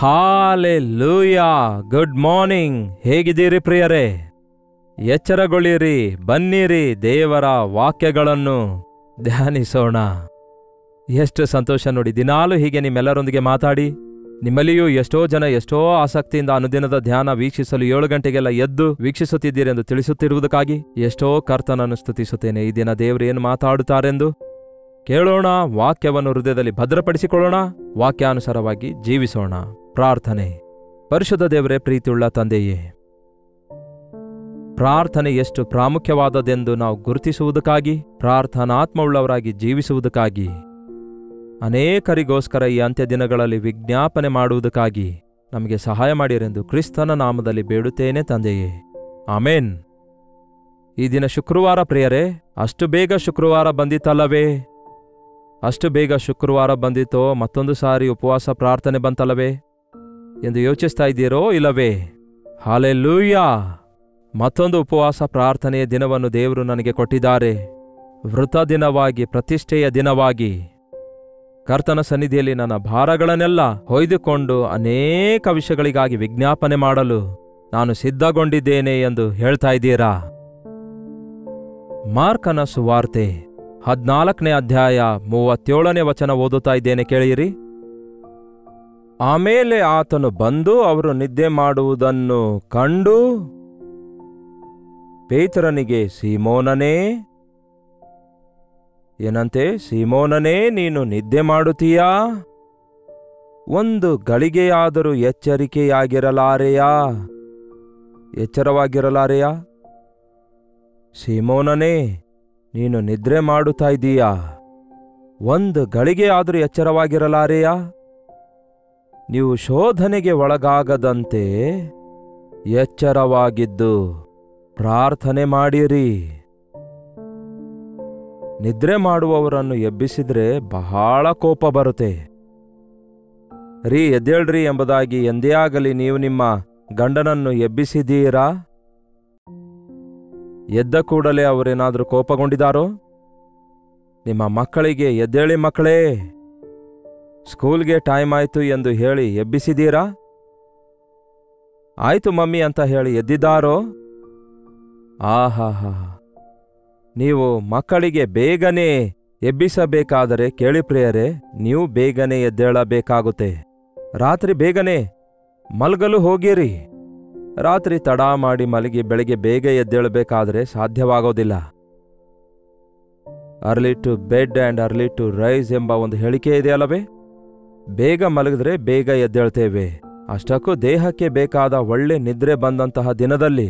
Hallelujah. Good morning. ಹೇಗಿದ್ದೀರಿ ಪ್ರಿಯರೇ? ಎಚ್ಚರಗೊಳ್ಳಿರಿ, ಬನ್ನಿರಿ, ದೇವರ ವಾಕ್ಯಗಳನ್ನು ಧ್ಯಾನಿಸೋಣ. ಎಷ್ಟು ಸಂತೋಷ ನೋಡಿ, ದಿನಾಲೂ ಹೀಗೆ ನಿಮ್ಮೆಲ್ಲರೊಂದಿಗೆ ಮಾತಾಡಿ. ನಿಮ್ಮಲ್ಲಿಯೂ ಎಷ್ಟೋ ಜನ ಎಷ್ಟೋ ಆಸಕ್ತಿಯಿಂದ ಅನುದಿನದ ಧ್ಯಾನ ವೀಕ್ಷಿಸಲು 7 ಗಂಟೆಗೆಲ್ಲ ಎದ್ದು ವೀಕ್ಷಿಸುತ್ತಿದ್ದೀರೆಂದು ತಿಳಿಸುತ್ತಿರುವುದಕ್ಕಾಗಿ ಎಷ್ಟೋ ಕರ್ತನನ್ನು ಸ್ತುತಿಸುತ್ತೇನೆ. ಈ ದಿನ ದೇವರು ಏನು ಮಾತಾಡುತ್ತಾರೆಂದು ಕೇಳೋಣ. ವಾಕ್ಯವನ್ನು ಹೃದಯದಲ್ಲಿ ಭದ್ರಪಡಿಸಿಕೊಳ್ಳೋಣ, ವಾಕ್ಯಾನುಸಾರವಾಗಿ ಜೀವಿಸೋಣ. ಪ್ರಾರ್ಥನೆ. ಪರಿಶುದ್ಧ ದೇವರೇ, ಪ್ರೀತಿಯುಳ್ಳ ತಂದೆಯೇ, ಪ್ರಾರ್ಥನೆ ಎಷ್ಟು ಪ್ರಾಮುಖ್ಯವಾದದೆಂದು ನಾವು ಗುರುತಿಸುವುದಕ್ಕಾಗಿ, ಪ್ರಾರ್ಥನಾತ್ಮವುಳ್ಳವರಾಗಿ ಜೀವಿಸುವುದಕ್ಕಾಗಿ, ಅನೇಕರಿಗೋಸ್ಕರ ಈ ಅಂತ್ಯ ದಿನಗಳಲ್ಲಿ ವಿಜ್ಞಾಪನೆ ಮಾಡುವುದಕ್ಕಾಗಿ ನಮಗೆ ಸಹಾಯ ಮಾಡಿರೆಂದು ಕ್ರಿಸ್ತನ ನಾಮದಲ್ಲಿ ಬೇಡುತ್ತೇನೆ ತಂದೆಯೇ, ಆಮೇನ್. ಈ ದಿನ ಶುಕ್ರವಾರ ಪ್ರಿಯರೇ. ಅಷ್ಟು ಬೇಗ ಶುಕ್ರವಾರ ಬಂದಿತ್ತಲ್ಲವೇ? ಅಷ್ಟು ಬೇಗ ಶುಕ್ರವಾರ ಬಂದಿತೋ ಮತ್ತೊಂದು ಸಾರಿ ಉಪವಾಸ ಪ್ರಾರ್ಥನೆ ಬಂತಲ್ಲವೇ ಎಂದು ಯೋಚಿಸ್ತಾ ಇದ್ದೀರೋ ಇಲ್ಲವೇ? ಹಾಲೆಲೂಯಾ. ಮತ್ತೊಂದು ಉಪವಾಸ ಪ್ರಾರ್ಥನೆಯ ದಿನವನ್ನು ದೇವರು ನನಗೆ ಕೊಟ್ಟಿದ್ದಾರೆ. ವೃತ ದಿನವಾಗಿ, ಪ್ರತಿಷ್ಠೆಯ ದಿನವಾಗಿ ಕರ್ತನ ಸನ್ನಿಧಿಯಲ್ಲಿ ನನ್ನ ಭಾರಗಳನ್ನೆಲ್ಲ ಹೊಯ್ದುಕೊಂಡು ಅನೇಕ ವಿಷಯಗಳಿಗಾಗಿ ವಿಜ್ಞಾಪನೆ ಮಾಡಲು ನಾನು ಸಿದ್ಧಗೊಂಡಿದ್ದೇನೆ ಎಂದು ಹೇಳ್ತಾ ಇದ್ದೀರಾ? ಮಾರ್ಕನ ಸುವಾರ್ತೆ 14ನೇ ಅಧ್ಯಾಯ 37ನೇ ವಚನ ಓದುತ್ತಾ ಇದ್ದೇನೆ, ಕೇಳಿರಿ. ಆಮೇಲೆ ಆತನು ಬಂದು ಅವರು ನಿದ್ದೆ ಮಾಡುವುದನ್ನು ಕಂಡು ಪೇತ್ರನಿಗೆ, ಸೀಮೋನನೇ, ಏನಂತೆ? ಸೀಮೋನನೇ, ನೀನು ನಿದ್ದೆ ಮಾಡುತ್ತೀಯಾ? ಒಂದು ಗಳಿಗೆಯಾದರೂ ಎಚ್ಚರವಾಗಿರಲಾರೆಯಾ? ಸೀಮೋನನೇ, ನೀನು ನಿದ್ರೆ ಮಾಡುತ್ತಾ ಇದ್ದೀಯಾ? ಒಂದು ಗಳಿಗೆ ಆದರೂ ಎಚ್ಚರವಾಗಿರಲಾರೆಯಾ? ನೀವು ಶೋಧನೆಗೆ ಒಳಗಾಗದಂತೆ ಎಚ್ಚರವಾಗಿದ್ದು ಪ್ರಾರ್ಥನೆ ಮಾಡಿರಿ. ನಿದ್ರೆ ಮಾಡುವವರನ್ನು ಎಬ್ಬಿಸಿದ್ರೆ ಬಹಳ ಕೋಪ ಬರುತ್ತೆ. ರೀ, ಎದ್ದೇಳ್ರಿ ಎಂಬುದಾಗಿ ಎಂದೇ ಆಗಲಿ ನೀವು ನಿಮ್ಮ ಗಂಡನನ್ನು ಎಬ್ಬಿಸಿದ್ದೀರಾ? ಎದ್ದ ಕೂಡಲೇ ಅವರೇನಾದರೂ ಕೋಪಗೊಂಡಿದ್ದಾರೋ? ನಿಮ್ಮ ಮಕ್ಕಳಿಗೆ, ಎದ್ದೇಳಿ ಮಕ್ಕಳೇ, ಸ್ಕೂಲ್ಗೆ ಟೈಮ್ ಆಯ್ತು ಎಂದು ಹೇಳಿ ಎಬ್ಬಿಸಿದ್ದೀರಾ? ಆಯ್ತು ಮಮ್ಮಿ ಅಂತ ಹೇಳಿ ಎದ್ದಿದ್ದಾರೋ? ಆಹಾಹಾ. ನೀವು ಮಕ್ಕಳಿಗೆ ಬೇಗನೆ ಎಬ್ಬಿಸಬೇಕಾದರೆ ಕೇಳಿ ಪ್ರಿಯರೇ, ನೀವು ಬೇಗನೆ ಎದ್ದೇಳಬೇಕಾಗುತ್ತೆ. ರಾತ್ರಿ ಬೇಗನೆ ಮಲಗಲು ಹೋಗಿರಿ. ರಾತ್ರಿ ತಡ ಮಾಡಿ ಮಲಗಿ ಬೆಳಿಗ್ಗೆ ಬೇಗ ಎದ್ದೇಳಬೇಕಾದರೆ ಸಾಧ್ಯವಾಗೋದಿಲ್ಲ. Early to bed and early to rise ಎಂಬ ಒಂದು ಹೇಳಿಕೆ ಇದೆಯಲ್ಲವೇ? ಬೇಗ ಮಲಗಿದ್ರೆ ಬೇಗ ಎದ್ದೇಳ್ತೇವೆ. ಅಷ್ಟಕ್ಕೂ ದೇಹಕ್ಕೆ ಬೇಕಾದ ಒಳ್ಳೆ ನಿದ್ರೆ ಬಂದಂತಹ ದಿನದಲ್ಲಿ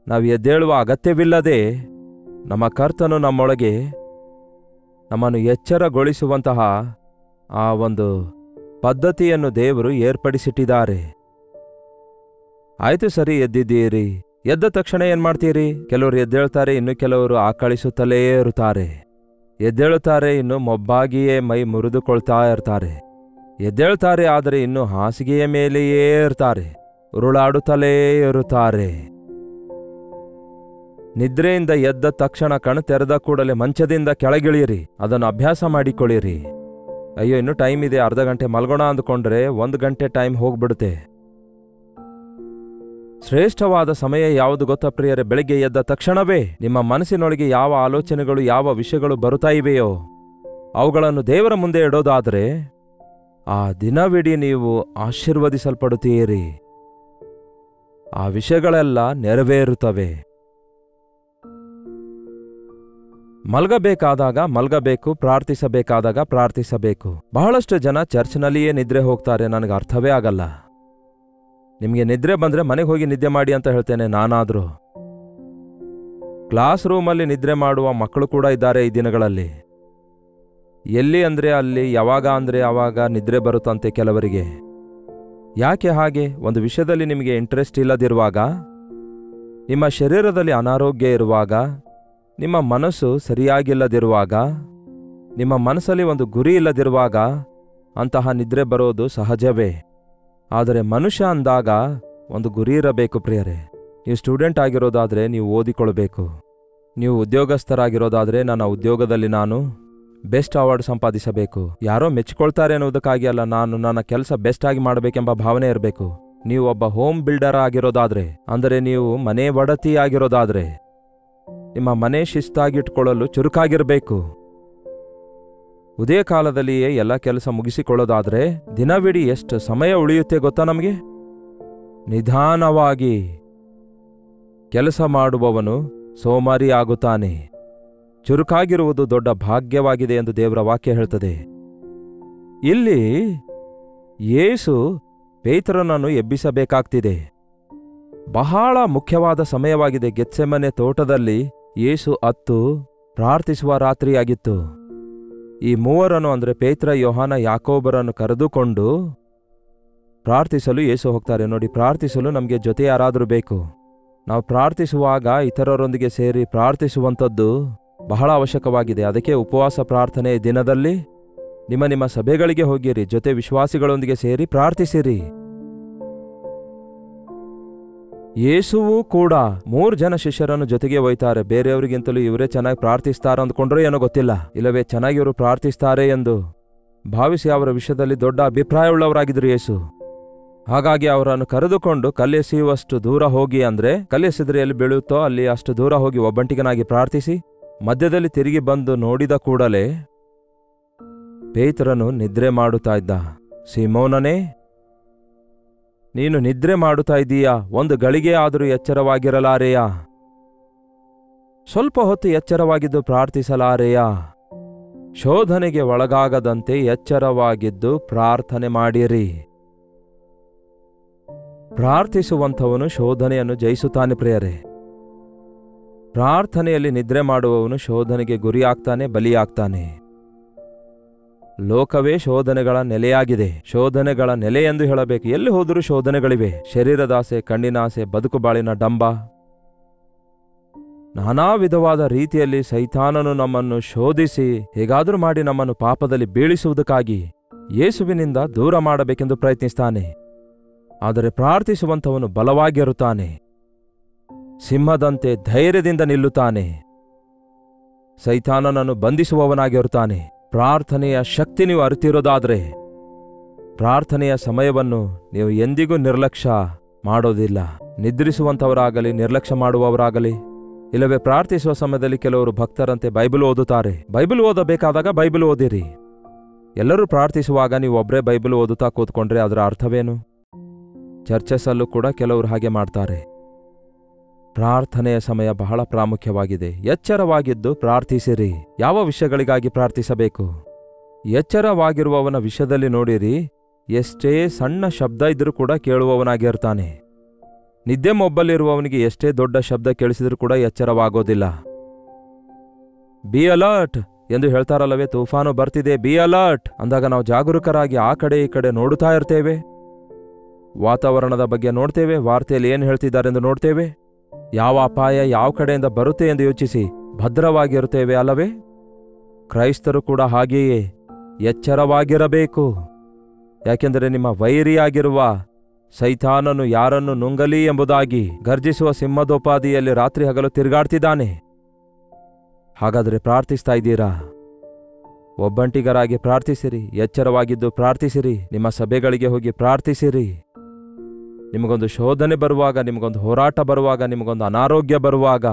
ನಾವು ಎದ್ದೇಳುವ ಅಗತ್ಯವಿಲ್ಲದೆ ನಮ್ಮ ಕರ್ತನು ನಮ್ಮೊಳಗೆ ನಮ್ಮನ್ನು ಎಚ್ಚರಗೊಳಿಸುವಂತಹ ಆ ಒಂದು ಪದ್ಧತಿಯನ್ನು ದೇವರು ಏರ್ಪಡಿಸಿಟ್ಟಿದ್ದಾರೆ. ಆಯ್ತು ಸರಿ, ಎದ್ದಿದ್ದೀರಿ. ಎದ್ದ ತಕ್ಷಣ ಏನ್ ಮಾಡ್ತೀರಿ? ಕೆಲವರು ಎದ್ದೇಳ್ತಾರೆ, ಇನ್ನು ಕೆಲವರು ಆಕಳಿಸುತ್ತಲೇ ಇರುತ್ತಾರೆ. ಎದ್ದೇಳುತ್ತಾರೆ, ಇನ್ನು ಮೊಬ್ಬಾಗಿಯೇ ಮೈ ಮುರಿದುಕೊಳ್ತಾ ಇರ್ತಾರೆ. ಎದ್ದೇಳ್ತಾರೆ, ಆದರೆ ಇನ್ನು ಹಾಸಿಗೆಯ ಮೇಲೆಯೇ ಇರ್ತಾರೆ, ಉರುಳಾಡುತ್ತಲೇ ಇರುತ್ತಾರೆ. ನಿದ್ರೆಯಿಂದ ಎದ್ದ ತಕ್ಷಣ ಕಣ್ಣು ತೆರೆದ ಕೂಡಲೇ ಮಂಚದಿಂದ ಕೆಳಗಿಳಿಯಿರಿ. ಅದನ್ನು ಅಭ್ಯಾಸ ಮಾಡಿಕೊಳ್ಳಿರಿ. ಅಯ್ಯೋ, ಇನ್ನು ಟೈಮ್ ಇದೆ, ಅರ್ಧ ಗಂಟೆ ಮಲ್ಗೋಣ ಅಂದುಕೊಂಡ್ರೆ 1 ಗಂಟೆ ಟೈಮ್ ಹೋಗ್ಬಿಡುತ್ತೆ. ಶ್ರೇಷ್ಠವಾದ ಸಮಯ ಯಾವುದು ಗೊತ್ತಾ ಪ್ರಿಯರೇ? ಬೆಳಿಗ್ಗೆ ಎದ್ದ ತಕ್ಷಣವೇ ನಿಮ್ಮ ಮನಸ್ಸಿನೊಳಗೆ ಯಾವ ಆಲೋಚನೆಗಳು, ಯಾವ ವಿಷಯಗಳು ಬರುತ್ತಾ ಇವೆಯೋ ಅವುಗಳನ್ನು ದೇವರ ಮುಂದೆ ಇಡೋದಾದರೆ ಆ ದಿನವಿಡೀ ನೀವು ಆಶೀರ್ವದಿಸಲ್ಪಡುತ್ತೀರಿ. ಆ ವಿಷಯಗಳೆಲ್ಲ ನೆರವೇರುತ್ತವೆ. ಮಲ್ಗಬೇಕಾದಾಗ ಮಲ್ಗಬೇಕು, ಪ್ರಾರ್ಥಿಸಬೇಕಾದಾಗ ಪ್ರಾರ್ಥಿಸಬೇಕು. ಬಹಳಷ್ಟು ಜನ ಚರ್ಚ್ನಲ್ಲಿಯೇ ನಿದ್ರೆ ಹೋಗ್ತಾರೆ. ನನಗೆ ಅರ್ಥವೇ ಆಗಲ್ಲ. ನಿಮಗೆ ನಿದ್ರೆ ಬಂದ್ರೆ ಮನೆಗೆ ಹೋಗಿ ನಿದ್ದೆ ಮಾಡಿ ಅಂತ ಹೇಳ್ತೇನೆ ನಾನಾದರೂ. ಕ್ಲಾಸ್ ರೂಮಲ್ಲಿ ನಿದ್ರೆ ಮಾಡುವ ಮಕ್ಕಳು ಕೂಡ ಇದ್ದಾರೆ ಈ ದಿನಗಳಲ್ಲಿ. ಎಲ್ಲಿ ಅಂದರೆ ಅಲ್ಲಿ, ಯಾವಾಗ ಅಂದರೆ ಆವಾಗ ನಿದ್ರೆ ಬರುತ್ತಂತೆ ಕೆಲವರಿಗೆ. ಯಾಕೆ ಹಾಗೆ? ಒಂದು ವಿಷಯದಲ್ಲಿ ನಿಮಗೆ ಇಂಟ್ರೆಸ್ಟ್ ಇಲ್ಲದಿರುವಾಗ, ನಿಮ್ಮ ಶರೀರದಲ್ಲಿ ಅನಾರೋಗ್ಯ ಇರುವಾಗ, ನಿಮ್ಮ ಮನಸ್ಸು ಸರಿಯಾಗಿಲ್ಲದಿರುವಾಗ, ನಿಮ್ಮ ಮನಸ್ಸಲ್ಲಿ ಒಂದು ಗುರಿ ಇಲ್ಲದಿರುವಾಗ ಅಂತಹ ನಿದ್ರೆ ಬರೋದು ಸಹಜವೇ. ಆದರೆ ಮನುಷ್ಯ ಅಂದಾಗ ಒಂದು ಗುರಿ ಇರಬೇಕು ಪ್ರಿಯರೇ. ನೀವು ಸ್ಟೂಡೆಂಟ್ ಆಗಿರೋದಾದರೆ ನೀವು ಓದಿಕೊಳ್ಬೇಕು. ನೀವು ಉದ್ಯೋಗಸ್ಥರಾಗಿರೋದಾದರೆ ನನ್ನ ಉದ್ಯೋಗದಲ್ಲಿ ನಾನು ಬೆಸ್ಟ್ ಅವಾರ್ಡ್ ಸಂಪಾದಿಸಬೇಕು. ಯಾರೋ ಮೆಚ್ಚಿಕೊಳ್ತಾರೆ ಅನ್ನೋದಕ್ಕಾಗಿ ಅಲ್ಲ, ನಾನು ನನ್ನ ಕೆಲಸ ಬೆಸ್ಟ್ ಆಗಿ ಮಾಡಬೇಕೆಂಬ ಭಾವನೆ ಇರಬೇಕು. ನೀವು ಒಬ್ಬ ಹೋಮ್ ಬಿಲ್ಡರ್ ಆಗಿರೋದಾದ್ರೆ, ಅಂದರೆ ನೀವು ಮನೆ ಒಡತಿ ಆಗಿರೋದಾದ್ರೆ, ನಿಮ್ಮ ಮನೆ ಶಿಸ್ತಾಗಿಟ್ಕೊಳ್ಳಲು ಚುರುಕಾಗಿರಬೇಕು. ಉದಯ ಕಾಲದಲ್ಲಿಯೇ ಎಲ್ಲ ಕೆಲಸ ಮುಗಿಸಿಕೊಳ್ಳೋದಾದ್ರೆ ದಿನವಿಡೀ ಎಷ್ಟು ಸಮಯ ಉಳಿಯುತ್ತೆ ಗೊತ್ತಾ ನಮಗೆ? ನಿಧಾನವಾಗಿ ಕೆಲಸ ಮಾಡುವವನು ಸೋಮಾರಿ ಆಗುತ್ತಾನೆ. ಚುರುಕಾಗಿರುವುದು ದೊಡ್ಡ ಭಾಗ್ಯವಾಗಿದೆ ಎಂದು ದೇವರ ವಾಕ್ಯ ಹೇಳ್ತದೆ. ಇಲ್ಲಿ ಯೇಸು ಪೇತ್ರನನ್ನು ಎಬ್ಬಿಸಬೇಕಾಗ್ತಿದೆ. ಬಹಳ ಮುಖ್ಯವಾದ ಸಮಯವಾಗಿದೆ. ಗೆತ್ಸೆಮನೆ ತೋಟದಲ್ಲಿ ಯೇಸು ಅತ್ತು ಪ್ರಾರ್ಥಿಸುವ ರಾತ್ರಿಯಾಗಿತ್ತು. ಈ ಮೂವರನ್ನು ಅಂದರೆ ಪೇತ್ರ, ಯೋಹಾನ, ಯಾಕೋಬರನ್ನು ಕರೆದುಕೊಂಡು ಪ್ರಾರ್ಥಿಸಲು ಯೇಸು ಹೋಗ್ತಾರೆ. ನೋಡಿ, ಪ್ರಾರ್ಥಿಸಲು ನಮಗೆ ಜೊತೆ ಯಾರಾದರೂ ಬೇಕು. ನಾವು ಪ್ರಾರ್ಥಿಸುವಾಗ ಇತರರೊಂದಿಗೆ ಸೇರಿ ಪ್ರಾರ್ಥಿಸುವಂಥದ್ದು ಬಹಳ ಅವಶ್ಯಕವಾಗಿದೆ. ಅದಕ್ಕೆ ಉಪವಾಸ ಪ್ರಾರ್ಥನೆ ದಿನದಲ್ಲಿ ನಿಮ್ಮ ಸಭೆಗಳಿಗೆ ಹೋಗಿರಿ, ಜೊತೆ ವಿಶ್ವಾಸಿಗಳೊಂದಿಗೆ ಸೇರಿ ಪ್ರಾರ್ಥಿಸಿರಿ. ಯೇಸುವೂ ಕೂಡ 3 ಜನ ಶಿಷ್ಯರನ್ನು ಜೊತೆಗೆ ಒಯ್ತಾರೆ. ಬೇರೆಯವರಿಗಿಂತಲೂ ಇವರೇ ಚೆನ್ನಾಗಿ ಪ್ರಾರ್ಥಿಸ್ತಾರೆ ಅಂದ್ಕೊಂಡ್ರೆ ಏನೋ ಗೊತ್ತಿಲ್ಲ, ಇಲ್ಲವೇ ಚೆನ್ನಾಗಿ ಇವರು ಪ್ರಾರ್ಥಿಸ್ತಾರೆ ಎಂದು ಭಾವಿಸಿ ಅವರ ವಿಷಯದಲ್ಲಿ ದೊಡ್ಡ ಅಭಿಪ್ರಾಯವುಳ್ಳವರಾಗಿದ್ರು ಯೇಸು. ಹಾಗಾಗಿ ಅವರನ್ನು ಕರೆದುಕೊಂಡು ಕಲ್ಲೆಸೆಯುವಷ್ಟು ದೂರ ಹೋಗಿ, ಅಂದ್ರೆ ಕಲ್ಲೆಸೆದ್ರೆ ಎಲ್ಲಿ ಬೀಳುತ್ತೋ ಅಲ್ಲಿ ಅಷ್ಟು ದೂರ ಹೋಗಿ ಒಬ್ಬಂಟಿಗನಾಗಿ ಪ್ರಾರ್ಥಿಸಿ ಮಧ್ಯದಲ್ಲಿ ತಿರುಗಿ ಬಂದು ನೋಡಿದ ಕೂಡಲೇ ಪೇತ್ರನು ನಿದ್ರೆ ಮಾಡುತ್ತಾ ಇದ್ದ. ಸಿಮೋನನೇ, ನೀನು ನಿದ್ರೆ ಮಾಡುತ್ತಾ ಇದ್ದೀಯಾ? ಒಂದು ಗಳಿಗೆ ಆದರೂ ಎಚ್ಚರವಾಗಿರಲಾರೆಯಾ? ಸ್ವಲ್ಪ ಹೊತ್ತು ಎಚ್ಚರವಾಗಿದ್ದು ಪ್ರಾರ್ಥಿಸಲಾರೆಯಾ? ಶೋಧನೆಗೆ ಒಳಗಾಗದಂತೆ ಎಚ್ಚರವಾಗಿದ್ದು ಪ್ರಾರ್ಥನೆ ಮಾಡಿರಿ. ಪ್ರಾರ್ಥಿಸುವಂಥವನು ಶೋಧನೆಯನ್ನು ಜಯಿಸುತ್ತಾನೆ ಪ್ರಿಯರೇ. ಪ್ರಾರ್ಥನೆಯಲ್ಲಿ ನಿದ್ರೆ ಮಾಡುವವನು ಶೋಧನೆಗೆ ಗುರಿಯಾಗ್ತಾನೆ, ಬಲಿಯಾಗ್ತಾನೆ. ಲೋಕವೇ ಶೋಧನೆಗಳ ನೆಲೆಯಾಗಿದೆ. ಶೋಧನೆಗಳ ನೆಲೆ ಎಂದು ಹೇಳಬೇಕು. ಎಲ್ಲಿ ಹೋದರೂ ಶೋಧನೆಗಳಿವೆ. ಶರೀರದಾಸೆ, ಕಣ್ಣಿನಾಸೆ, ಬದುಕು ಬಾಳಿನ ಡಂಬ, ನಾನಾ ವಿಧವಾದ ರೀತಿಯಲ್ಲಿ ಸೈತಾನನು ನಮ್ಮನ್ನು ಶೋಧಿಸಿ ಹೇಗಾದರೂ ಮಾಡಿ ನಮ್ಮನ್ನು ಪಾಪದಲ್ಲಿ ಬೀಳಿಸುವುದಕ್ಕಾಗಿ ಯೇಸುವಿನಿಂದ ದೂರ ಮಾಡಬೇಕೆಂದು ಪ್ರಯತ್ನಿಸ್ತಾನೆ. ಆದರೆ ಪ್ರಾರ್ಥಿಸುವಂಥವನು ಬಲವಾಗಿರುತ್ತಾನೆ, ಸಿಂಹದಂತೆ ಧೈರ್ಯದಿಂದ ನಿಲ್ಲುತ್ತಾನೆ, ಸೈತಾನನನ್ನು ಬಂಧಿಸುವವನಾಗಿರುತ್ತಾನೆ. ಪ್ರಾರ್ಥನೆಯ ಶಕ್ತಿ ನೀವು ಅರಿತಿರೋದಾದ್ರೆ ಪ್ರಾರ್ಥನೆಯ ಸಮಯವನ್ನು ನೀವು ಎಂದಿಗೂ ನಿರ್ಲಕ್ಷ್ಯ ಮಾಡೋದಿಲ್ಲ. ನಿದ್ರಿಸುವಂಥವರಾಗಲಿ, ನಿರ್ಲಕ್ಷ್ಯ ಮಾಡುವವರಾಗಲಿ, ಇಲ್ಲವೇ ಪ್ರಾರ್ಥಿಸುವ ಸಮಯದಲ್ಲಿ ಕೆಲವರು ಭಕ್ತರಂತೆ ಬೈಬಲ್ ಓದುತ್ತಾರೆ. ಬೈಬಲ್ ಓದಬೇಕಾದಾಗ ಬೈಬಲ್ ಓದಿರಿ. ಎಲ್ಲರೂ ಪ್ರಾರ್ಥಿಸುವಾಗ ನೀವು ಒಬ್ಬರೇ ಬೈಬಲ್ ಓದುತ್ತಾ ಕೂತ್ಕೊಂಡ್ರೆ ಅದರ ಅರ್ಥವೇನು? ಚರ್ಚಸಲ್ಲೂ ಕೂಡ ಕೆಲವರು ಹಾಗೆ ಮಾಡ್ತಾರೆ. ಪ್ರಾರ್ಥನೆಯ ಸಮಯ ಬಹಳ ಪ್ರಾಮುಖ್ಯವಾಗಿದೆ. ಎಚ್ಚರವಾಗಿದ್ದು ಪ್ರಾರ್ಥಿಸಿರಿ. ಯಾವ ವಿಷಯಗಳಿಗಾಗಿ ಪ್ರಾರ್ಥಿಸಬೇಕು? ಎಚ್ಚರವಾಗಿರುವವನ ವಿಷಯದಲ್ಲಿ ನೋಡಿರಿ, ಎಷ್ಟೇ ಸಣ್ಣ ಶಬ್ದ ಇದ್ರೂ ಕೂಡ ಕೇಳುವವನಾಗಿರ್ತಾನೆ. ನಿದ್ದೆ ಮೊಬ್ಬಲಿರುವವನಿಗೆ ಎಷ್ಟೇ ದೊಡ್ಡ ಶಬ್ದ ಕೇಳಿಸಿದ್ರೂ ಕೂಡ ಎಚ್ಚರವಾಗೋದಿಲ್ಲ. ಬಿ ಅಲರ್ಟ್ ಎಂದು ಹೇಳ್ತಾರಲ್ಲವೇ, ತೂಫಾನು ಬರ್ತಿದೆ, ಬಿ ಅಲರ್ಟ್ ಅಂದಾಗ ನಾವು ಜಾಗರೂಕರಾಗಿ ಆ ಕಡೆ ಈ ಕಡೆ ನೋಡುತ್ತಾ ಇರ್ತೇವೆ. ವಾತಾವರಣದ ಬಗ್ಗೆ ನೋಡ್ತೇವೆ, ವಾರ್ತೆಯಲ್ಲಿ ಏನು ಹೇಳ್ತಿದ್ದಾರೆಂದು ನೋಡ್ತೇವೆ, ಯಾವ ಅಪಾಯ ಯಾವ ಕಡೆಯಿಂದ ಬರುತ್ತೆ ಎಂದು ಯೋಚಿಸಿ ಭದ್ರವಾಗಿರುತ್ತೇವೆ ಅಲ್ಲವೇ? ಕ್ರೈಸ್ತರು ಕೂಡ ಹಾಗೆಯೇ ಎಚ್ಚರವಾಗಿರಬೇಕು. ಯಾಕೆಂದರೆ ನಿಮ್ಮ ವೈರಿಯಾಗಿರುವ ಸೈತಾನನು ಯಾರನ್ನು ನುಂಗಲಿ ಎಂಬುದಾಗಿ ಗರ್ಜಿಸುವ ಸಿಂಹದೋಪಾದಿಯಲ್ಲಿ ರಾತ್ರಿ ಹಗಲು ತಿರುಗಾಡ್ತಿದ್ದಾನೆ. ಹಾಗಾದರೆ ಪ್ರಾರ್ಥಿಸ್ತಾ ಇದ್ದೀರಾ? ಒಬ್ಬಂಟಿಗರಾಗಿ ಪ್ರಾರ್ಥಿಸಿರಿ, ಎಚ್ಚರವಾಗಿದ್ದು ಪ್ರಾರ್ಥಿಸಿರಿ, ನಿಮ್ಮ ಸಭೆಗಳಿಗೆ ಹೋಗಿ ಪ್ರಾರ್ಥಿಸಿರಿ. ನಿಮಗೊಂದು ಶೋಧನೆ ಬರುವಾಗ, ನಿಮಗೊಂದು ಹೋರಾಟ ಬರುವಾಗ, ನಿಮಗೊಂದು ಅನಾರೋಗ್ಯ ಬರುವಾಗ,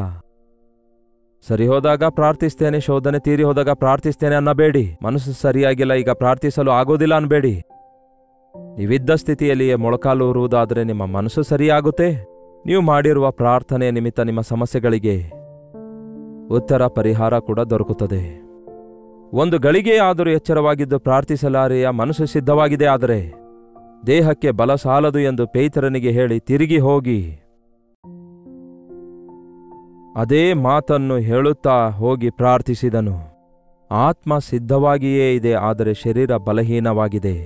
ಸರಿ ಹೋದಾಗ ಪ್ರಾರ್ಥಿಸ್ತೇನೆ, ಶೋಧನೆ ತೀರಿ ಹೋದಾಗ ಪ್ರಾರ್ಥಿಸ್ತೇನೆ ಅನ್ನಬೇಡಿ. ಮನಸ್ಸು ಸರಿಯಾಗಿಲ್ಲ, ಈಗ ಪ್ರಾರ್ಥಿಸಲು ಆಗೋದಿಲ್ಲ ಅನ್ಬೇಡಿ. ನೀವಿದ್ದ ಸ್ಥಿತಿಯಲ್ಲಿಯೇ ಮೊಳಕಾಲು ಊರುವುದಾದರೆ ನಿಮ್ಮ ಮನಸ್ಸು ಸರಿಯಾಗುತ್ತೆ. ನೀವು ಮಾಡಿರುವ ಪ್ರಾರ್ಥನೆಯ ನಿಮಿತ್ತ ನಿಮ್ಮ ಸಮಸ್ಯೆಗಳಿಗೆ ಉತ್ತರ, ಪರಿಹಾರ ಕೂಡ ದೊರಕುತ್ತದೆ. ಒಂದು ಗಳಿಗೆ ಆದರೂ ಎಚ್ಚರವಾಗಿದ್ದು ಪ್ರಾರ್ಥಿಸಲಾರೆಯ ಮನಸ್ಸು ಸಿದ್ಧವಾಗಿದೆ. ಆದರೆ ದೇಹಕ್ಕೆ ಬಲ ಸಾಲದು ಎಂದು ಪೇತ್ರನಿಗೆ ಹೇಳಿ ತಿರುಗಿ ಹೋಗಿ ಅದೇ ಮಾತನ್ನು ಹೇಳುತ್ತಾ ಹೋಗಿ ಪ್ರಾರ್ಥಿಸಿದನು. ಆತ್ಮ ಸಿದ್ಧವಾಗಿಯೇ ಇದೆ, ಆದರೆ ಶರೀರ ಬಲಹೀನವಾಗಿದೆ.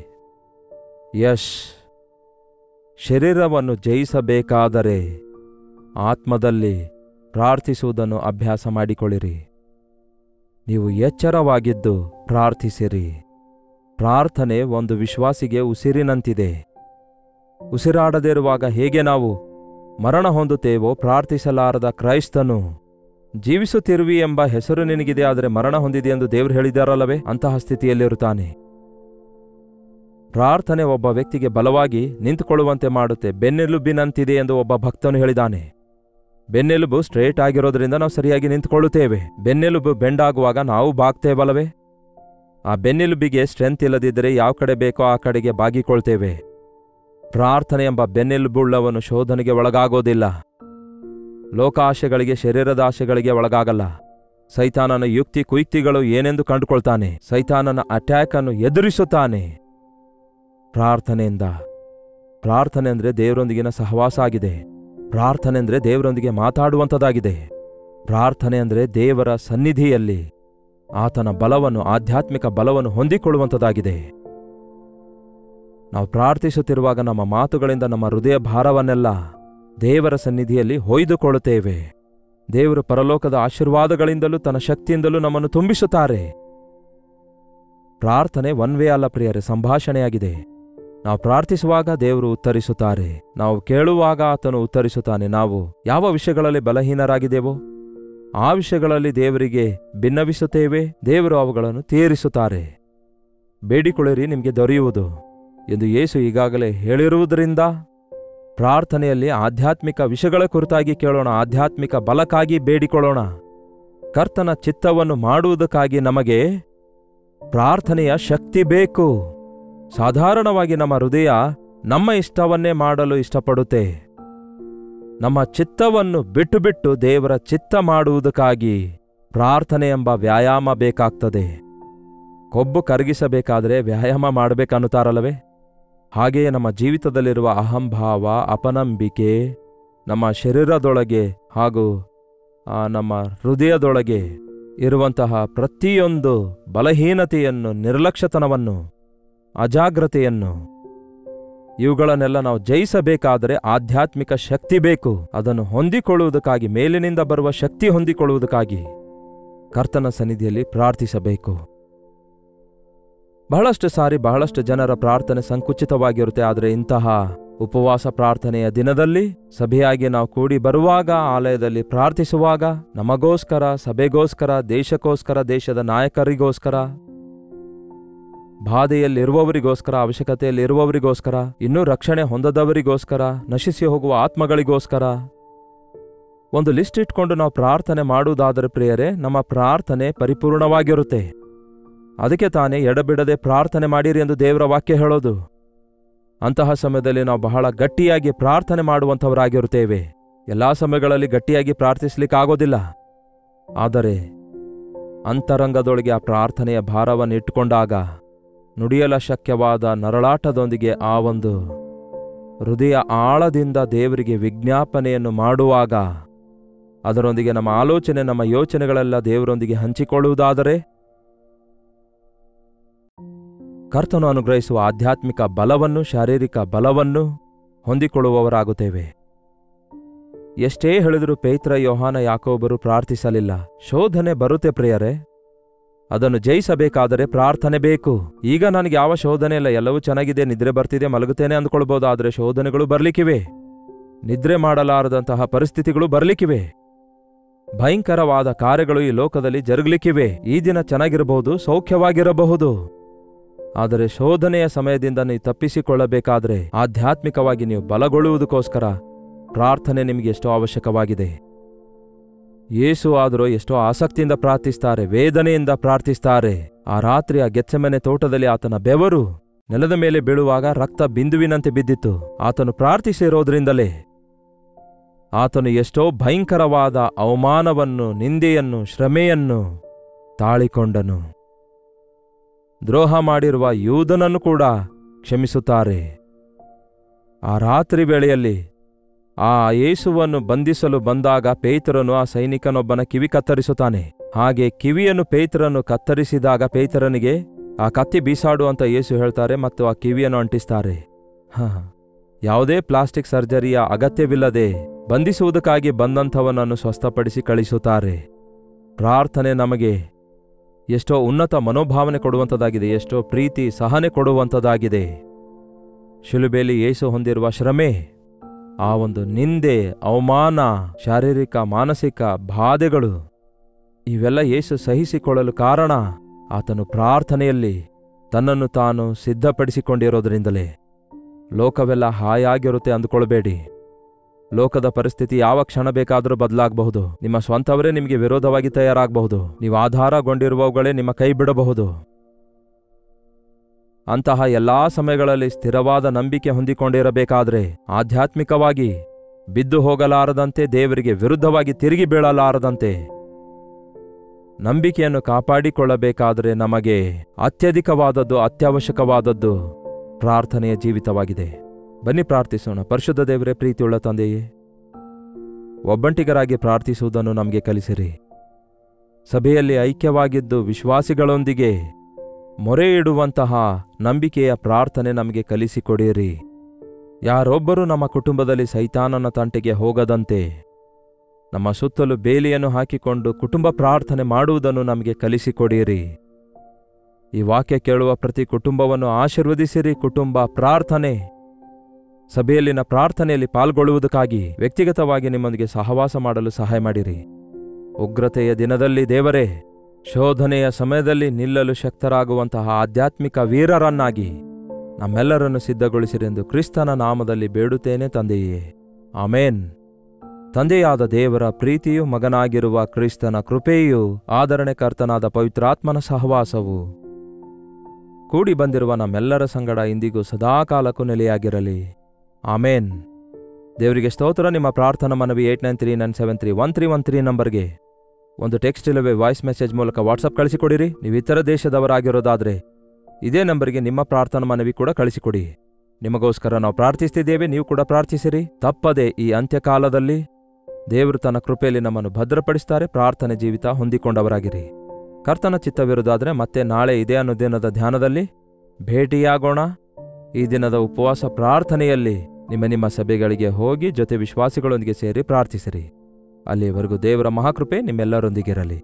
ಶರೀರವನ್ನು ಜಯಿಸಬೇಕಾದರೆ ಆತ್ಮದಲ್ಲಿ ಪ್ರಾರ್ಥಿಸುವುದನ್ನು ಅಭ್ಯಾಸ ಮಾಡಿಕೊಳ್ಳಿರಿ. ನೀವು ಎಚ್ಚರವಾಗಿದ್ದು ಪ್ರಾರ್ಥಿಸಿರಿ. ಪ್ರಾರ್ಥನೆ ಒಂದು ವಿಶ್ವಾಸಿಗೆ ಉಸಿರಿನಂತಿದೆ. ಉಸಿರಾಡದಿರುವಾಗ ಹೇಗೆ ನಾವು ಮರಣ ಹೊಂದುತ್ತೇವೋ, ಪ್ರಾರ್ಥಿಸಲಾರದ ಕ್ರೈಸ್ತನು ಜೀವಿಸುತ್ತಿರುವಿ ಎಂಬ ಹೆಸರು ನಿನಗಿದೆ, ಆದರೆ ಮರಣ ಹೊಂದಿದೆ ಎಂದು ದೇವರು ಹೇಳಿದಾರಲ್ಲವೇ? ಅಂತಹ ಸ್ಥಿತಿಯಲ್ಲಿರುತ್ತಾನೆ. ಪ್ರಾರ್ಥನೆ ಒಬ್ಬ ವ್ಯಕ್ತಿಗೆ ಬಲವಾಗಿ ನಿಂತುಕೊಳ್ಳುವಂತೆ ಮಾಡುತ್ತೆ. ಬೆನ್ನೆಲುಬಿನಂತಿದೆ ಎಂದು ಒಬ್ಬ ಭಕ್ತನು ಹೇಳಿದಾನೆ. ಬೆನ್ನೆಲುಬು ಸ್ಟ್ರೇಟ್ ಆಗಿರೋದ್ರಿಂದ ನಾವು ಸರಿಯಾಗಿ ನಿಂತುಕೊಳ್ಳುತ್ತೇವೆ. ಬೆನ್ನೆಲುಬು ಬೆಂಡಾಗುವಾಗ ನಾವು ಬಾಗ್ತೇವಲ್ಲವೇ? ಆ ಬೆನ್ನೆಲುಬಿಗೆ ಸ್ಟ್ರೆಂತ್ ಇಲ್ಲದಿದ್ದರೆ ಯಾವ ಕಡೆ ಬೇಕೋ ಆ ಕಡೆಗೆ ಬಾಗಿಕೊಳ್ತೇವೆ. ಪ್ರಾರ್ಥನೆ ಎಂಬ ಬೆನ್ನೆಲುಬುಳ್ಳವನು ಶೋಧನೆಗೆ ಒಳಗಾಗೋದಿಲ್ಲ. ಲೋಕಾಶೆಗಳಿಗೆ, ಶರೀರದ ಆಶೆಗಳಿಗೆ ಒಳಗಾಗಲ್ಲ. ಸೈತಾನನ ಯುಕ್ತಿ ಕುಯುಕ್ತಿಗಳು ಏನೆಂದು ಕಂಡುಕೊಳ್ತಾನೆ. ಸೈತಾನನ ಅಟ್ಯಾಕ್ ಅನ್ನು ಎದುರಿಸುತ್ತಾನೆ ಪ್ರಾರ್ಥನೆಯಿಂದ. ಪ್ರಾರ್ಥನೆ ಅಂದರೆ ದೇವರೊಂದಿಗಿನ ಸಹವಾಸ ಆಗಿದೆ. ಪ್ರಾರ್ಥನೆ ಅಂದರೆ ದೇವರೊಂದಿಗೆ ಮಾತಾಡುವಂಥದ್ದಾಗಿದೆ. ಪ್ರಾರ್ಥನೆ ಅಂದರೆ ದೇವರ ಸನ್ನಿಧಿಯಲ್ಲಿ ಆತನ ಬಲವನ್ನು, ಆಧ್ಯಾತ್ಮಿಕ ಬಲವನ್ನು ಹೊಂದಿಕೊಳ್ಳುವಂಥದ್ದಾಗಿದೆ. ನಾವು ಪ್ರಾರ್ಥಿಸುತ್ತಿರುವಾಗ ನಮ್ಮ ಮಾತುಗಳಿಂದ ನಮ್ಮ ಹೃದಯ ಭಾರವನ್ನೆಲ್ಲ ದೇವರ ಸನ್ನಿಧಿಯಲ್ಲಿ ಹೊಯ್ದುಕೊಳ್ಳುತ್ತೇವೆ. ದೇವರು ಪರಲೋಕದ ಆಶೀರ್ವಾದಗಳಿಂದಲೂ ತನ್ನ ಶಕ್ತಿಯಿಂದಲೂ ನಮ್ಮನ್ನು ತುಂಬಿಸುತ್ತಾರೆ. ಪ್ರಾರ್ಥನೆ ಒನ್ ವೇ ಅಲ್ಲ ಪ್ರಿಯರೇ, ಸಂಭಾಷಣೆಯಾಗಿದೆ. ನಾವು ಪ್ರಾರ್ಥಿಸುವಾಗ ದೇವರು ಉತ್ತರಿಸುತ್ತಾರೆ. ನಾವು ಕೇಳುವಾಗ ಆತನು ಉತ್ತರಿಸುತ್ತಾನೆ. ನಾವು ಯಾವ ವಿಷಯಗಳಲ್ಲಿ ಬಲಹೀನರಾಗಿದ್ದೇವೋ ಆ ವಿಷಯಗಳಲ್ಲಿ ದೇವರಿಗೆ ಭಿನ್ನವಿಸುತ್ತೇವೆ. ದೇವರು ಅವುಗಳನ್ನು ತೀರಿಸುತ್ತಾರೆ. ಬೇಡಿಕೊಳ್ಳಿರಿ, ನಿಮಗೆ ದೊರೆಯುವುದು ಎಂದು ಯೇಸು ಈಗಾಗಲೇ ಹೇಳಿರುವುದರಿಂದ ಪ್ರಾರ್ಥನೆಯಲ್ಲಿ ಆಧ್ಯಾತ್ಮಿಕ ವಿಷಯಗಳ ಕುರಿತಾಗಿ ಕೇಳೋಣ. ಆಧ್ಯಾತ್ಮಿಕ ಬಲಕ್ಕಾಗಿ ಬೇಡಿಕೊಳ್ಳೋಣ. ಕರ್ತನ ಚಿತ್ತವನ್ನು ಮಾಡುವುದಕ್ಕಾಗಿ ನಮಗೆ ಪ್ರಾರ್ಥನೆಯ ಶಕ್ತಿ ಬೇಕು. ಸಾಧಾರಣವಾಗಿ ನಮ್ಮ ಹೃದಯ ನಮ್ಮ ಇಷ್ಟವನ್ನೇ ಮಾಡಲು ಇಷ್ಟಪಡುತ್ತೆ. ನಮ್ಮ ಚಿತ್ತವನ್ನು ಬಿಟ್ಟು ಬಿಟ್ಟು ದೇವರ ಚಿತ್ತ ಮಾಡುವುದಕ್ಕಾಗಿ ಪ್ರಾರ್ಥನೆ ಎಂಬ ವ್ಯಾಯಾಮ ಬೇಕಾಗ್ತದೆ. ಕೊಬ್ಬು ಕರಗಿಸಬೇಕಾದರೆ ವ್ಯಾಯಾಮ ಮಾಡಬೇಕನ್ನುತ್ತಾರಲ್ಲವೇ? ಹಾಗೆಯೇ ನಮ್ಮ ಜೀವಿತದಲ್ಲಿರುವ ಅಹಂಭಾವ, ಅಪನಂಬಿಕೆ ನಮ್ಮ ಶರೀರದೊಳಗೆ ಹಾಗೂ ನಮ್ಮ ಹೃದಯದೊಳಗೆ ಇರುವಂತಹ ಪ್ರತಿಯೊಂದು ಬಲಹೀನತೆಯನ್ನು, ನಿರ್ಲಕ್ಷ್ಯತನವನ್ನು, ಅಜಾಗ್ರತೆಯನ್ನು, ಇವುಗಳನ್ನೆಲ್ಲ ನಾವು ಜಯಿಸಬೇಕಾದರೆ ಆಧ್ಯಾತ್ಮಿಕ ಶಕ್ತಿ ಬೇಕು. ಅದನ್ನು ಹೊಂದಿಕೊಳ್ಳುವುದಕ್ಕಾಗಿ, ಮೇಲಿನಿಂದ ಬರುವ ಶಕ್ತಿ ಹೊಂದಿಕೊಳ್ಳುವುದಕ್ಕಾಗಿ ಕರ್ತನ ಸನ್ನಿಧಿಯಲ್ಲಿ ಪ್ರಾರ್ಥಿಸಬೇಕು. ಬಹಳಷ್ಟು ಸಾರಿ ಬಹಳಷ್ಟು ಜನರ ಪ್ರಾರ್ಥನೆ ಸಂಕುಚಿತವಾಗಿರುತ್ತೆ. ಆದರೆ ಇಂತಹ ಉಪವಾಸ ಪ್ರಾರ್ಥನೆಯ ದಿನದಲ್ಲಿ ಸಭೆಯಾಗಿ ನಾವು ಕೂಡಿ ಬರುವಾಗ, ಆಲಯದಲ್ಲಿ ಪ್ರಾರ್ಥಿಸುವಾಗ, ನಮಗೋಸ್ಕರ, ಸಭೆಗೋಸ್ಕರ, ದೇಶಕ್ಕೋಸ್ಕರ, ದೇಶದ ನಾಯಕರಿಗೋಸ್ಕರ, ಬಾಧೆಯಲ್ಲಿರುವವರಿಗೋಸ್ಕರ, ಅವಶ್ಯಕತೆಯಲ್ಲಿರುವವರಿಗೋಸ್ಕರ, ಇನ್ನೂ ರಕ್ಷಣೆ ಹೊಂದದವರಿಗೋಸ್ಕರ, ನಶಿಸಿ ಹೋಗುವ ಆತ್ಮಗಳಿಗೋಸ್ಕರ ಒಂದು ಲಿಸ್ಟ್ ಇಟ್ಕೊಂಡು ನಾವು ಪ್ರಾರ್ಥನೆ ಮಾಡುವುದಾದರೆ ಪ್ರಿಯರೇ, ನಮ್ಮ ಪ್ರಾರ್ಥನೆ ಪರಿಪೂರ್ಣವಾಗಿರುತ್ತೆ. ಅದಕ್ಕೆ ತಾನೇ ಎಡಬಿಡದೆ ಪ್ರಾರ್ಥನೆ ಮಾಡಿರಿ ಎಂದು ದೇವರ ವಾಕ್ಯ ಹೇಳೋದು. ಅಂತಹ ಸಮಯದಲ್ಲಿ ನಾವು ಬಹಳ ಗಟ್ಟಿಯಾಗಿ ಪ್ರಾರ್ಥನೆ ಮಾಡುವಂಥವರಾಗಿರುತ್ತೇವೆ. ಎಲ್ಲಾ ಸಮಯಗಳಲ್ಲಿ ಗಟ್ಟಿಯಾಗಿ ಪ್ರಾರ್ಥಿಸಲಿಕ್ಕಾಗೋದಿಲ್ಲ. ಆದರೆ ಅಂತರಂಗದೊಳಗೆ ಆ ಪ್ರಾರ್ಥನೆಯ ಭಾರವನ್ನು ಇಟ್ಟುಕೊಂಡಾಗ, ನುಡಿಯಲ ಶಕ್ಯವಾದ ನರಳಾಟದೊಂದಿಗೆ ಆ ಒಂದು ಹೃದಯ ಆಳದಿಂದ ದೇವರಿಗೆ ವಿಜ್ಞಾಪನೆಯನ್ನು ಮಾಡುವಾಗ, ಅದರೊಂದಿಗೆ ನಮ್ಮ ಆಲೋಚನೆ, ನಮ್ಮ ಯೋಚನೆಗಳೆಲ್ಲ ದೇವರೊಂದಿಗೆ ಹಂಚಿಕೊಳ್ಳುವುದಾದರೆ ಕರ್ತನು ಅನುಗ್ರಹಿಸುವ ಆಧ್ಯಾತ್ಮಿಕ ಬಲವನ್ನು, ಶಾರೀರಿಕ ಬಲವನ್ನು ಹೊಂದಿಕೊಳ್ಳುವವರಾಗುತ್ತೇವೆ. ಎಷ್ಟೇ ಹೇಳಿದರೂ ಪೇತ್ರ, ಯೋಹಾನ, ಯಾಕೋಬರು ಪ್ರಾರ್ಥಿಸಲಿಲ್ಲ. ಶೋಧನೆ ಬರುತ್ತೆ ಪ್ರಿಯರೇ, ಅದನ್ನು ಜಯಿಸಬೇಕಾದರೆ ಪ್ರಾರ್ಥನೆ ಬೇಕು. ಈಗ ನನಗೆ ಯಾವ ಶೋಧನೆ ಇಲ್ಲ, ಎಲ್ಲವೂ ಚೆನ್ನಾಗಿದೆ, ನಿದ್ರೆ ಬರ್ತಿದೆ, ಮಲಗುತ್ತೇನೆ ಅಂದ್ಕೊಳ್ಬೋದು. ಆದರೆ ಶೋಧನೆಗಳು ಬರ್ಲಿಕ್ಕಿವೆ. ನಿದ್ರೆ ಮಾಡಲಾರದಂತಹ ಪರಿಸ್ಥಿತಿಗಳು ಬರ್ಲಿಕ್ಕಿವೆ. ಭಯಂಕರವಾದ ಕಾರ್ಯಗಳು ಈ ಲೋಕದಲ್ಲಿ ಜರುಗಲಿಕ್ಕಿವೆ. ಈ ದಿನ ಚೆನ್ನಾಗಿರಬಹುದು, ಸೌಖ್ಯವಾಗಿರಬಹುದು. ಆದರೆ ಶೋಧನೆಯ ಸಮಯದಿಂದ ನೀವು ತಪ್ಪಿಸಿಕೊಳ್ಳಬೇಕಾದ್ರೆ, ಆಧ್ಯಾತ್ಮಿಕವಾಗಿ ನೀವು ಬಲಗೊಳ್ಳುವುದಕ್ಕೋಸ್ಕರ ಪ್ರಾರ್ಥನೆ ನಿಮಗೆ ಎಷ್ಟೋ ಅವಶ್ಯಕವಾಗಿದೆ. ಯೇಸು ಆದರೂ ಎಷ್ಟೋ ಆಸಕ್ತಿಯಿಂದ ಪ್ರಾರ್ಥಿಸ್ತಾರೆ, ವೇದನೆಯಿಂದ ಪ್ರಾರ್ಥಿಸ್ತಾರೆ. ಆ ರಾತ್ರಿ ಆ ಗೆತ್ಸೆಮನೆ ತೋಟದಲ್ಲಿ ಆತನ ಬೆವರು ನೆಲದ ಮೇಲೆ ಬೀಳುವಾಗ ರಕ್ತ ಬಿಂದುವಿನಂತೆ ಬಿದ್ದಿತ್ತು. ಆತನು ಪ್ರಾರ್ಥಿಸಿರೋದ್ರಿಂದಲೇ ಆತನು ಎಷ್ಟೋ ಭಯಂಕರವಾದ ಅವಮಾನವನ್ನು, ನಿಂದೆಯನ್ನು, ಶ್ರಮೆಯನ್ನು ತಾಳಿಕೊಂಡನು. ದ್ರೋಹ ಮಾಡಿರುವ ಯೂದನನ್ನು ಕೂಡ ಕ್ಷಮಿಸುತ್ತಾರೆ. ಆ ರಾತ್ರಿ ವೇಳೆಯಲ್ಲಿ ಆ ಯೇಸುವನ್ನು ಬಂಧಿಸಲು ಬಂದಾಗ ಪೇತ್ರನು ಆ ಸೈನಿಕನೊಬ್ಬನ ಕಿವಿ ಕತ್ತರಿಸುತ್ತಾನೆ. ಹಾಗೆ ಕಿವಿಯನ್ನು ಪೇತ್ರನು ಕತ್ತರಿಸಿದಾಗ ಪೇತ್ರನಿಗೆ ಆ ಕತ್ತಿ ಬೀಸಾಡು ಅಂತ ಯೇಸು ಹೇಳ್ತಾರೆ ಮತ್ತು ಆ ಕಿವಿಯನ್ನು ಅಂಟಿಸ್ತಾರೆ. ಯಾವುದೇ ಪ್ಲಾಸ್ಟಿಕ್ ಸರ್ಜರಿಯ ಅಗತ್ಯವಿಲ್ಲದೆ ಬಂಧಿಸುವುದಕ್ಕಾಗಿ ಬಂದಂಥವನನ್ನು ಸ್ವಸ್ಥಪಡಿಸಿ ಕಳಿಸುತ್ತಾರೆ. ಪ್ರಾರ್ಥನೆ ನಮಗೆ ಎಷ್ಟೋ ಉನ್ನತ ಮನೋಭಾವನೆ ಕೊಡುವಂಥದ್ದಾಗಿದೆ, ಎಷ್ಟೋ ಪ್ರೀತಿ ಸಹನೆ ಕೊಡುವಂಥದ್ದಾಗಿದೆ. ಶಿಲುಬೆಯಲ್ಲಿ ಯೇಸು ಹೊಂದಿರುವ ಶ್ರಮೆ, ಆ ಒಂದು ನಿಂದೆ, ಅವಮಾನ, ಶಾರೀರಿಕ ಮಾನಸಿಕ ಬಾಧೆಗಳು ಇವೆಲ್ಲ ಯೇಸು ಸಹಿಸಿಕೊಳ್ಳಲು ಕಾರಣ ಆತನು ಪ್ರಾರ್ಥನೆಯಲ್ಲಿ ತನ್ನನ್ನು ತಾನು ಸಿದ್ಧಪಡಿಸಿಕೊಂಡಿರೋದ್ರಿಂದಲೇ. ಲೋಕವೆಲ್ಲ ಹಾಯಾಗಿರುತ್ತೆ ಅಂದುಕೊಳ್ಬೇಡಿ. ಲೋಕದ ಪರಿಸ್ಥಿತಿ ಯಾವ ಕ್ಷಣ ಬೇಕಾದರೂ ಬದಲಾಗಬಹುದು. ನಿಮ್ಮ ಸ್ವಂತವರೇ ನಿಮಗೆ ವಿರೋಧವಾಗಿ ತಯಾರಾಗಬಹುದು. ನೀವು ಆಧಾರಗೊಂಡಿರುವವುಗಳೇ ನಿಮ್ಮ ಕೈ ಬಿಡಬಹುದು. ಅಂತಹ ಎಲ್ಲಾ ಸಮಯಗಳಲ್ಲಿ ಸ್ಥಿರವಾದ ನಂಬಿಕೆ ಹೊಂದಿಕೊಂಡಿರಬೇಕಾದ್ರೆ, ಆಧ್ಯಾತ್ಮಿಕವಾಗಿ ಬಿದ್ದು ಹೋಗಲಾರದಂತೆ, ದೇವರಿಗೆ ವಿರುದ್ಧವಾಗಿ ತಿರುಗಿ ಬೀಳಲಾರದಂತೆ ನಂಬಿಕೆಯನ್ನು ಕಾಪಾಡಿಕೊಳ್ಳಬೇಕಾದರೆ ನಮಗೆ ಅತ್ಯಧಿಕವಾದದ್ದು, ಅತ್ಯವಶ್ಯಕವಾದದ್ದು ಪ್ರಾರ್ಥನೆಯ ಜೀವಿತವಾಗಿದೆ. ಬನ್ನಿ ಪ್ರಾರ್ಥಿಸೋಣ. ಪರಿಶುದ್ಧ ದೇವರೇ, ಪ್ರೀತಿಯುಳ್ಳ ತಂದೆಯೇ, ಒಬ್ಬಂಟಿಗರಾಗಿ ಪ್ರಾರ್ಥಿಸುವುದನ್ನು ನಮಗೆ ಕಲಿಸಿರಿ. ಸಭೆಯಲ್ಲಿ ಐಕ್ಯವಾಗಿದ್ದು ವಿಶ್ವಾಸಿಗಳೊಂದಿಗೆ ಮೊರೆ ಇಡುವಂತಹ ನಂಬಿಕೆಯ ಪ್ರಾರ್ಥನೆ ನಮಗೆ ಕಲಿಸಿಕೊಡಿರಿ. ಯಾರೊಬ್ಬರೂ ನಮ್ಮ ಕುಟುಂಬದಲ್ಲಿ ಸೈತಾನನ ತಂಟೆಗೆ ಹೋಗದಂತೆ ನಮ್ಮ ಸುತ್ತಲೂ ಬೇಲಿಯನ್ನು ಹಾಕಿಕೊಂಡು ಕುಟುಂಬ ಪ್ರಾರ್ಥನೆ ಮಾಡುವುದನ್ನು ನಮಗೆ ಕಲಿಸಿಕೊಡಿರಿ. ಈ ವಾಕ್ಯ ಕೇಳುವ ಪ್ರತಿ ಕುಟುಂಬವನ್ನು ಆಶೀರ್ವದಿಸಿರಿ. ಕುಟುಂಬ ಪ್ರಾರ್ಥನೆ, ಸಭೆಯಲ್ಲಿನ ಪ್ರಾರ್ಥನೆಯಲ್ಲಿ ಪಾಲ್ಗೊಳ್ಳುವುದಕ್ಕಾಗಿ ವ್ಯಕ್ತಿಗತವಾಗಿ ನಿಮ್ಮೊಂದಿಗೆ ಸಹವಾಸ ಮಾಡಲು ಸಹಾಯ ಮಾಡಿರಿ. ಉಗ್ರತೆಯ ದಿನದಲ್ಲಿ ದೇವರೇ, ಶೋಧನೆಯ ಸಮಯದಲ್ಲಿ ನಿಲ್ಲಲು ಶಕ್ತರಾಗುವಂತಹ ಆಧ್ಯಾತ್ಮಿಕ ವೀರರನ್ನಾಗಿ ನಮ್ಮೆಲ್ಲರನ್ನು ಸಿದ್ಧಗೊಳಿಸಿರೆಂದು ಕ್ರಿಸ್ತನ ನಾಮದಲ್ಲಿ ಬೇಡುತ್ತೇನೆ ತಂದೆಯೇ, ಆಮೇನ್. ತಂದೆಯಾದ ದೇವರ ಪ್ರೀತಿಯೂ ಮಗನಾಗಿರುವ ಕ್ರಿಸ್ತನ ಕೃಪೆಯೂ ಆದರಣೆಕರ್ತನಾದ ಪವಿತ್ರಾತ್ಮನ ಸಹವಾಸವು ಕೂಡಿ ಬಂದಿರುವ ನಮ್ಮೆಲ್ಲರ ಸಂಗಡ ಇಂದಿಗೂ ಸದಾಕಾಲಕ್ಕೂ ನೆಲೆಯಾಗಿರಲಿ. ಆಮೇನ್. ದೇವರಿಗೆ ಸ್ತೋತ್ರ. ನಿಮ್ಮ ಪ್ರಾರ್ಥನಾ ಮನವಿ 8939731313 ನಂಬರ್ಗೆ ಒಂದು ಟೆಕ್ಸ್ಟ್ ಇಲ್ಲವೇ ವಾಯ್ಸ್ ಮೆಸೇಜ್ ಮೂಲಕ ವಾಟ್ಸಪ್ ಕಳಿಸಿಕೊಡಿರಿ. ನೀವು ಇತರ ದೇಶದವರಾಗಿರೋದಾದರೆ ಇದೇ ನಂಬರಿಗೆ ನಿಮ್ಮ ಪ್ರಾರ್ಥನಾ ಮನವಿ ಕೂಡ ಕಳಿಸಿಕೊಡಿ. ನಿಮಗೋಸ್ಕರ ನಾವು ಪ್ರಾರ್ಥಿಸ್ತಿದ್ದೇವೆ, ನೀವು ಕೂಡ ಪ್ರಾರ್ಥಿಸಿರಿ. ತಪ್ಪದೆ ಈ ಅಂತ್ಯಕಾಲದಲ್ಲಿ ದೇವರು ತನ್ನ ಕೃಪೆಯಲ್ಲಿ ನಮ್ಮನ್ನು ಭದ್ರಪಡಿಸ್ತಾರೆ. ಪ್ರಾರ್ಥನೆ ಜೀವಿತ ಹೊಂದಿಕೊಂಡವರಾಗಿರಿ. ಕರ್ತನ ಚಿತ್ತವಿರುವುದಾದರೆ ಮತ್ತೆ ನಾಳೆ ಇದೇ ಅನುದಿನದ ಧ್ಯಾನದಲ್ಲಿ ಭೇಟಿಯಾಗೋಣ. ಈ ದಿನದ ಉಪವಾಸ ಪ್ರಾರ್ಥನೆಯಲ್ಲಿ ನಿಮ್ಮ ಸಭೆಗಳಿಗೆ ಹೋಗಿ ಜೊತೆ ವಿಶ್ವಾಸಿಗಳೊಂದಿಗೆ ಸೇರಿ ಪ್ರಾರ್ಥಿಸಿರಿ. ಅಲ್ಲಿಯವರೆಗೂ ದೇವರ ಮಹಾಕೃಪೆ ನಿಮ್ಮೆಲ್ಲರೊಂದಿಗಿರಲಿ.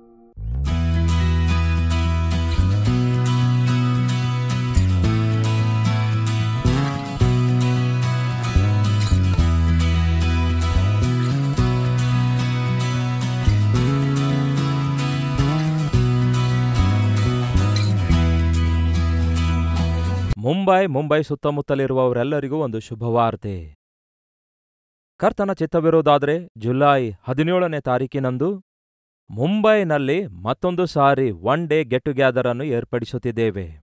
ಮುಂಬೈ ಸುತ್ತಮುತ್ತಲಿರುವವರೆಲ್ಲರಿಗೂ ಒಂದು ಶುಭವಾರ್ತೆ. ಕರ್ತನ ಚಿತ್ತವಿರುವುದಾದರೆ ಜುಲೈ 17ನೇ ತಾರೀಕಿನಂದು ಮುಂಬೈನಲ್ಲಿ ಮತ್ತೊಂದು ಸಾರಿ ಒನ್ ಡೇ ಗೆಟ್ ಟುಗ್ಯಾದರ್ ಅನ್ನು ಏರ್ಪಡಿಸುತ್ತಿದ್ದೇವೆ.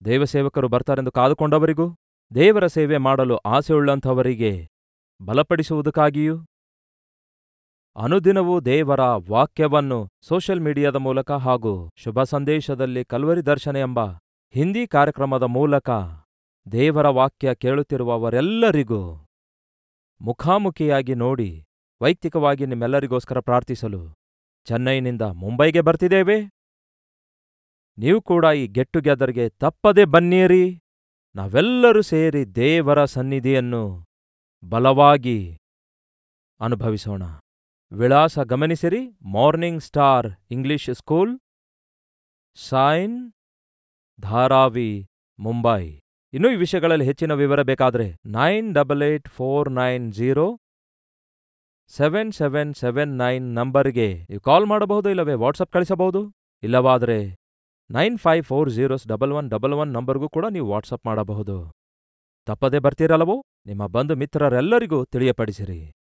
ದೇವಸೇವಕರು ಬರ್ತಾರೆಂದು ಕಾದುಕೊಂಡವರಿಗೂ, ದೇವರ ಸೇವೆ ಮಾಡಲು ಆಸೆಯುಳ್ಳಂಥವರಿಗೆ ಬಲಪಡಿಸುವುದಕ್ಕಾಗಿಯೂ, ಅನುದಿನವೂ ದೇವರ ವಾಕ್ಯವನ್ನು ಸೋಷಿಯಲ್ ಮೀಡಿಯಾದ ಮೂಲಕ ಹಾಗೂ ಶುಭ ಸಂದೇಶದಲ್ಲಿ ಕಲ್ವರಿ ದರ್ಶನ ಎಂಬ ಹಿಂದಿ ಕಾರ್ಯಕ್ರಮದ ಮೂಲಕ ದೇವರ ವಾಕ್ಯ ಕೇಳುತ್ತಿರುವವರೆಲ್ಲರಿಗೂ ಮುಖಾಮುಖಿಯಾಗಿ ನೋಡಿ ವೈಯಕ್ತಿಕವಾಗಿ ನಿಮ್ಮೆಲ್ಲರಿಗೋಸ್ಕರ ಪ್ರಾರ್ಥಿಸಲು ಚೆನ್ನೈನಿಂದ ಮುಂಬೈಗೆ ಬರ್ತಿದ್ದೇವೆ. ನೀವು ಕೂಡ ಈ ಗೆಟ್ ಟುಗೆದರ್ಗೆ ತಪ್ಪದೆ ಬನ್ನಿರಿ. ನಾವೆಲ್ಲರೂ ಸೇರಿ ದೇವರ ಸನ್ನಿಧಿಯನ್ನು ಬಲವಾಗಿ ಅನುಭವಿಸೋಣ. ವಿಳಾಸ ಗಮನಿಸಿರಿ. Morning Star English School, Sion, Dharavi, Mumbai. ಇನ್ನೂ ಈ ವಿಷಯಗಳಲ್ಲಿ ಹೆಚ್ಚಿನ ವಿವರ ಬೇಕಾದರೆ 9884907779 ನಂಬರ್ಗೆ ನೀವು ಕಾಲ್ ಮಾಡಬಹುದು, ಇಲ್ಲವೇ ವಾಟ್ಸಪ್ ಕಳಿಸಬಹುದು. ಇಲ್ಲವಾದರೆ 95401111 ನಂಬರ್ಗೂ ಕೂಡ ನೀವು ವಾಟ್ಸಪ್ ಮಾಡಬಹುದು. ತಪ್ಪದೆ ಬರ್ತೀರಲ್ಲವೋ? ನಿಮ್ಮ ಬಂಧು ಮಿತ್ರರೆಲ್ಲರಿಗೂ ತಿಳಿಯಪಡಿಸಿರಿ.